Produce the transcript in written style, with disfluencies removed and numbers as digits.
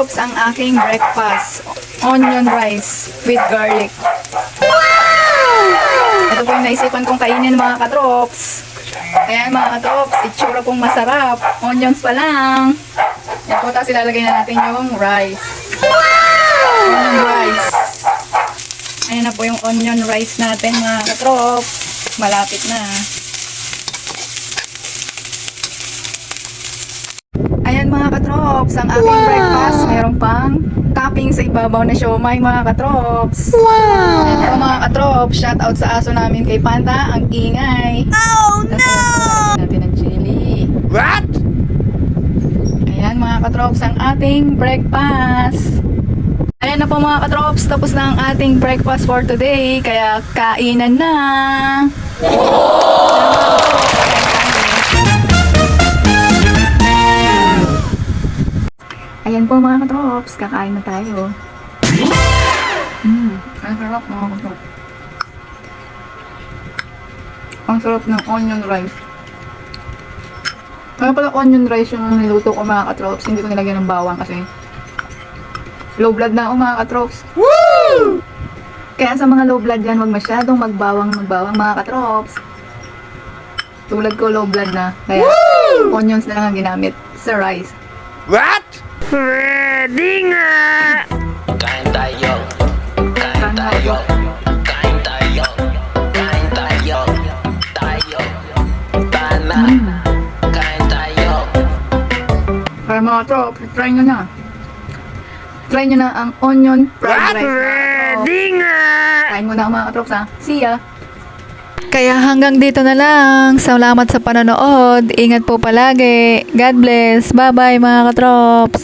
katrops, ang aking breakfast. Onion rice with garlic. Ito po yung naisipan kong kainin mga katrops. Ayan mga katrops, itsura pong masarap. Onions pa lang. Yan po, tapos ilalagay na natin yung rice. Onion rice. Ayan na po yung onion rice natin mga katrops. Malapit na. Ayan mga katrops, ang aking breakfast. Mayroon pang topping sa ibabaw na siomay mga katrops. Ayan po mga katrops, shout out sa aso namin kay Panda, ang ingay. Oh no! Tapos natin ng chili. What? Ayan mga katrops, ang ating breakfast. Ayan na po mga katrops, tapos na ang ating breakfast for today. Kaya kainan na. Ayan po mga katrops, kakain na tayo. Ang sarap mga katrops. Ang sarap ng onion rice. Kaya pala onion rice yung niluto ko mga katrops, hindi ko nilagyan ng bawang kasi low blood na ako mga katrops. Woo! Kaya sa mga low blood dyan, huwag masyadong magbawang mga katrops. Tulad ko low blood na, kaya onions na lang ang ginamit sa rice. What? Pwede nga! Kain tayo, kain tayo, kain tayo, kain tayo, tayo, tana, kain tayo. Kaya mga katrops, try nyo na. Try nyo na ang onion fried rice. Pwede nga! Kain mo na mga katrops ha. See ya! Kaya hanggang dito na lang. Salamat sa panonood. Ingat po palagi. God bless. Bye-bye mga katrops.